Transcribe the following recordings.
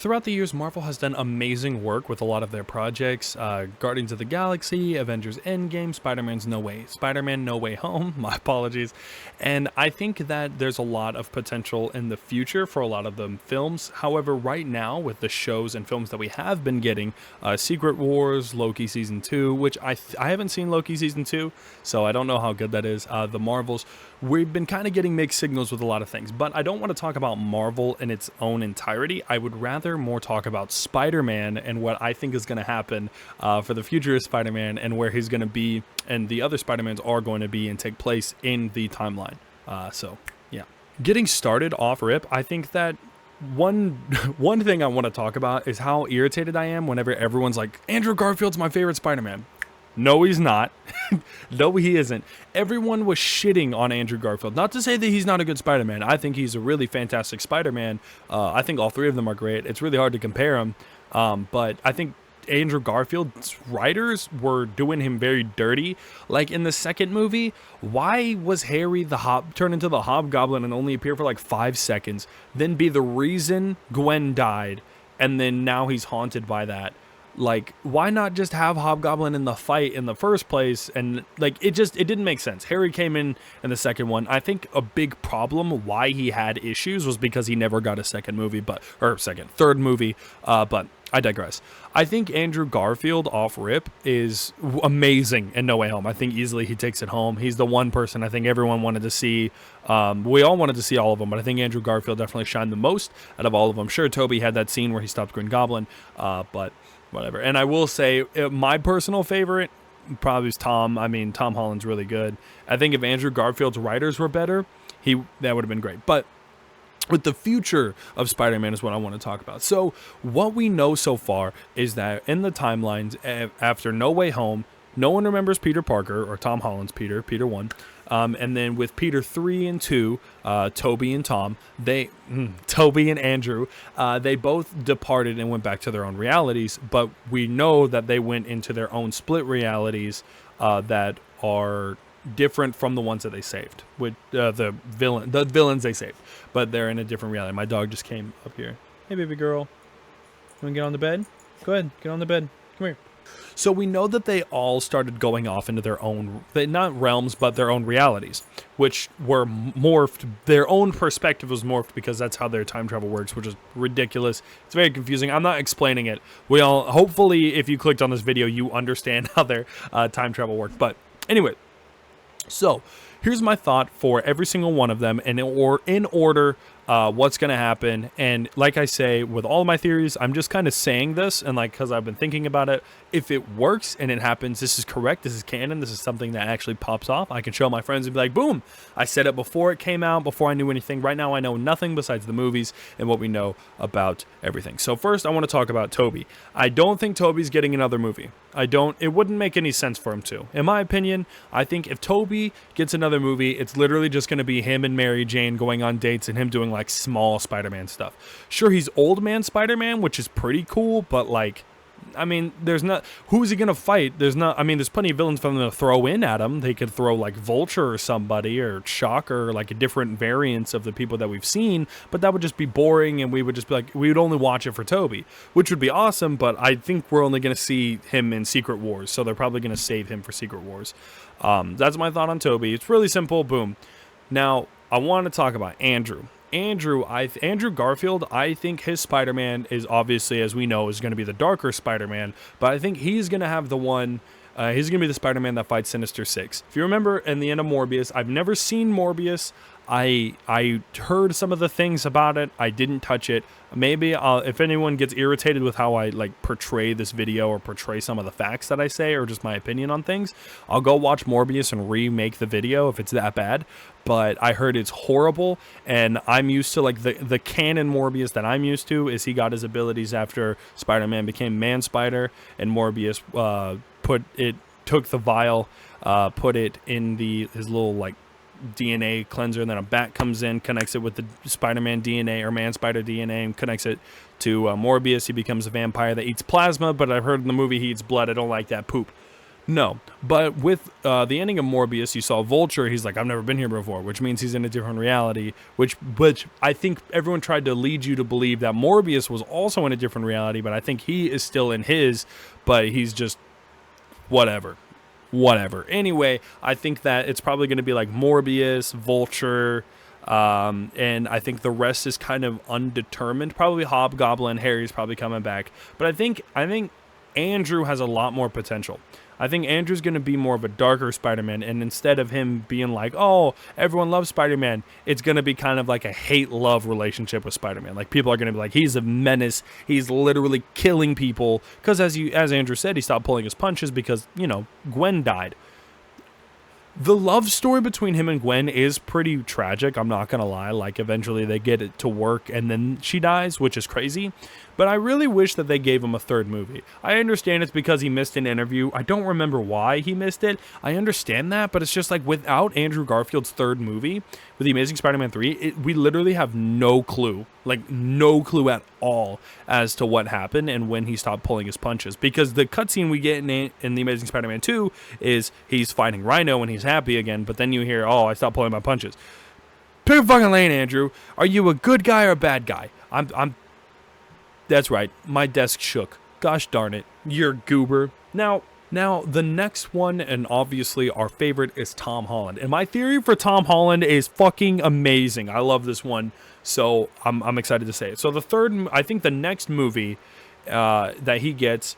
Throughout the years, Marvel has done amazing work with a lot of their projects. Guardians of the Galaxy, Avengers Endgame, Spider-Man No Way Home, my apologies. And I think that there's a lot of potential in the future for a lot of them films. However, right now, with the shows and films that we have been getting, Secret Wars, Loki Season 2, which I haven't seen Loki Season 2, so I don't know how good that is. The Marvels, we've been kind of getting mixed signals with a lot of things. But I don't want to talk about Marvel in its own entirety. I would rather more talk about Spider-Man and what I think is going to happen for the future of Spider-Man and where he's going to be and the other Spider-Mans are going to be and take place in the timeline. So, yeah. Getting started off rip, I think that one thing I want to talk about is how irritated I am whenever everyone's like, Andrew Garfield's my favorite Spider-Man. No, he's not. No, he isn't. Everyone was shitting on Andrew Garfield. Not to say that he's not a good Spider-Man. I think he's a really fantastic Spider-Man. I think all three of them are great. It's really hard to compare them. But I think Andrew Garfield's writers were doing him very dirty. Like in the second movie, why was Harry turned into the Hobgoblin and only appear for like 5 seconds, then be the reason Gwen died, and then now he's haunted by that? Like, why not just have Hobgoblin in the fight in the first place? And like, it didn't make sense. Harry came in the second one. I think a big problem why he had issues was because he never got a third movie. But I digress. I think Andrew Garfield off rip is amazing in No Way Home. I think easily he takes it home. He's the one person I think everyone wanted to see. We all wanted to see all of them, but I think Andrew Garfield definitely shined the most out of all of them. Sure, Toby had that scene where he stopped Green Goblin, but whatever. And I will say, my personal favorite probably is Tom. I mean, Tom Holland's really good. I think if Andrew Garfield's writers were better, that would have been great. But with the future of Spider-Man is what I want to talk about. So what we know so far is that in the timelines after No Way Home, no one remembers Peter Parker or Tom Holland's Peter 1. And then with Peter 3 and 2, Toby and Andrew, they both departed and went back to their own realities. But we know that they went into their own split realities that are different from the ones that they saved with the villains they saved, but they're in a different reality. My dog just came up here. Hey, baby girl, you want to get on the bed? Go ahead, get on the bed. Come here. So we know that they all started going off into their own, not realms, but their own realities, which were morphed. Their own perspective was morphed because that's how their time travel works, which is ridiculous. It's very confusing. I'm not explaining it. Hopefully, if you clicked on this video, you understand how their time travel worked. But anyway, so here's my thought for every single one of them, and in order, what's going to happen. And like I say, with all of my theories, I'm just kind of saying this, and like, because I've been thinking about it. If it works and it happens, this is correct, this is canon, this is something that actually pops off, I can show my friends and be like, boom, I said it before it came out, before I knew anything. Right now I know nothing besides the movies and what we know about everything. So first I want to talk about Toby. I don't think Toby's getting another movie. It wouldn't make any sense for him to. In my opinion, I think if Toby gets another movie, it's literally just going to be him and Mary Jane going on dates and him doing like small Spider-Man stuff. Sure, he's old man Spider-Man, which is pretty cool, but like, I mean, who's he going to fight? There's plenty of villains for them to throw in at him. They could throw like Vulture or somebody, or Shocker, like a different variants of the people that we've seen, but that would just be boring, and we would just be like, we would only watch it for Toby, which would be awesome, but I think we're only going to see him in Secret Wars, so they're probably going to save him for Secret Wars. That's my thought on Toby. It's really simple, boom. Now, I want to talk about Andrew Garfield. I think his Spider-Man is obviously, as we know, is going to be the darker Spider-Man, but I think he's going to have the one, he's going to be the Spider-Man that fights Sinister Six. If you remember in the end of Morbius, I've never seen Morbius. I heard some of the things about it. I didn't touch it. Maybe if anyone gets irritated with how I like portray this video or portray some of the facts that I say or just my opinion on things, I'll go watch Morbius and remake the video if it's that bad. But I heard it's horrible, and I'm used to like the canon Morbius that I'm used to is he got his abilities after Spider-Man became Man-Spider, and Morbius took the vial, put it in his little like DNA cleanser, and then a bat comes in, connects it with the Spider-Man DNA or Man-Spider DNA, and connects it to Morbius. He becomes a vampire that eats plasma, but I've heard in the movie he eats blood. I don't like that poop. No, but with the ending of Morbius, you saw Vulture. He's like, I've never been here before, which means he's in a different reality. Which I think everyone tried to lead you to believe that Morbius was also in a different reality, but I think he is still in his, but he's just whatever. Anyway, I think that it's probably going to be like Morbius, Vulture, and I think the rest is kind of undetermined. Probably Hobgoblin, Harry's probably coming back, but I think Andrew has a lot more potential. I think Andrew's going to be more of a darker Spider-Man, and instead of him being like, oh, everyone loves Spider-Man, it's going to be kind of like a hate-love relationship with Spider-Man. Like, people are going to be like, he's a menace, he's literally killing people, because as Andrew said, he stopped pulling his punches because, you know, Gwen died. The love story between him and Gwen is pretty tragic, I'm not going to lie. Like, eventually they get it to work and then she dies, which is crazy. But I really wish that they gave him a third movie. I understand it's because he missed an interview. I don't remember why he missed it. I understand that, but it's just like without Andrew Garfield's third movie, with The Amazing Spider-Man 3, we literally have no clue. Like, no clue at all as to what happened and when he stopped pulling his punches. Because the cutscene we get in The Amazing Spider-Man 2 is he's fighting Rhino and he's happy again, but then you hear, oh, I stopped pulling my punches. Pick a fucking lane, Andrew. Are you a good guy or a bad guy? That's right, my desk shook. Gosh darn it, you're goober. Now, the next one, and obviously our favorite, is Tom Holland. And my theory for Tom Holland is fucking amazing. I love this one, so I'm excited to say it. So I think the next movie that he gets,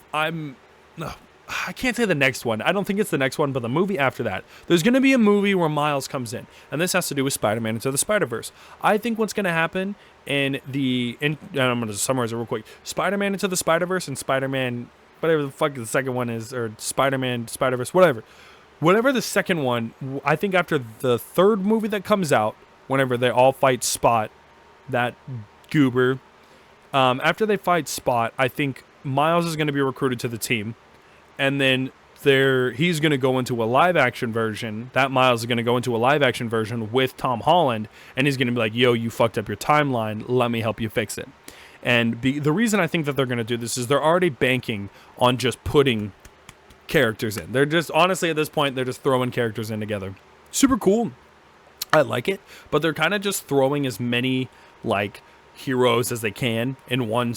I can't say the next one. I don't think it's the next one, but the movie after that. There's going to be a movie where Miles comes in, and this has to do with Spider-Man Into the Spider-Verse. I think what's going to happen and I'm going to summarize it real quick. Spider-Man Into the Spider-Verse and Spider-Man, whatever the fuck the second one is, or Spider-Man, Spider-Verse, whatever. Whatever the second one, I think after the third movie that comes out, whenever they all fight Spot, that goober, after they fight Spot, I think Miles is going to be recruited to the team. And then he's going to go into a live-action version. That Miles is going to go into a live-action version with Tom Holland, and he's going to be like, yo, you fucked up your timeline. Let me help you fix it. And the reason I think that they're going to do this is they're already banking on just putting characters in. They're just, honestly, at this point, they're just throwing characters in together. Super cool. I like it, but they're kind of just throwing as many, like, heroes as they can in one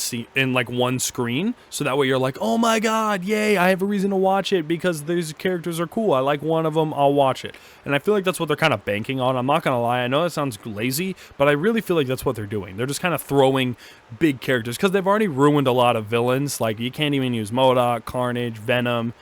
screen, so that way you're like, oh my god, yay, I have a reason to watch it because these characters are cool. I like one of them, I'll watch it. And I feel like that's what they're kind of banking on. I'm not gonna lie, I know that sounds lazy, but I really feel like that's what they're doing. They're just kind of throwing big characters because they've already ruined a lot of villains. Like, you can't even use MODOK, Carnage, Venom.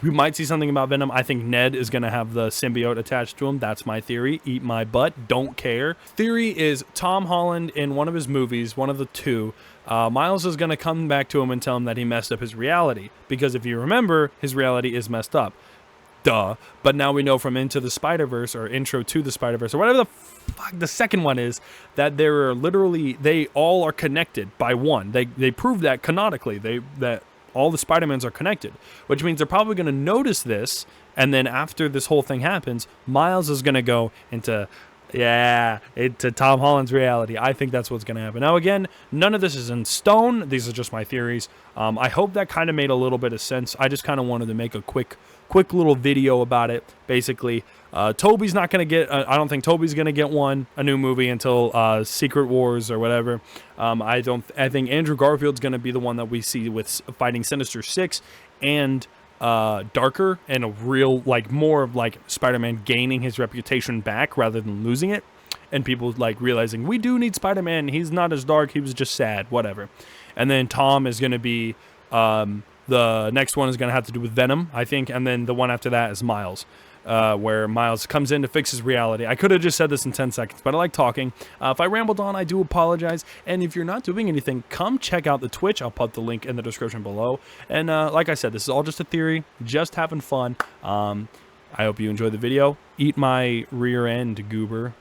We might see something about Venom. I think Ned is going to have the symbiote attached to him. That's my theory. Eat my butt. Don't care. Theory is Tom Holland in one of his movies, one of the two, Miles is going to come back to him and tell him that he messed up his reality. Because if you remember, his reality is messed up. Duh. But now we know from Into the Spider-Verse, or Intro to the Spider-Verse, or whatever the fuck the second one is, that they all are connected by one. They prove that canonically. That all the Spider-Mans are connected, which means they're probably going to notice this, and then after this whole thing happens, Miles is going to go into Tom Holland's reality. I think that's what's going to happen. Now, again, none of this is in stone. These are just my theories. I hope that kind of made a little bit of sense. I just kind of wanted to make a quick little video about it. Basically, Toby's not going to get, I don't think Toby's going to get a new movie until Secret Wars or whatever. I think Andrew Garfield's going to be the one that we see with fighting Sinister Six and darker and a real, like, more of like Spider-Man gaining his reputation back rather than losing it, and people like realizing we do need Spider-Man. He's not as dark. He was just sad, whatever. And then Tom is going to be the next one is going to have to do with Venom, I think, and then the one after that is Miles. Where Miles comes in to fix his reality. I could have just said this in 10 seconds, but I like talking. If I rambled on, I do apologize. And if you're not doing anything, come check out the Twitch. I'll put the link in the description below. And like I said, this is all just a theory, just having fun. I hope you enjoyed the video. Eat my rear end, goober.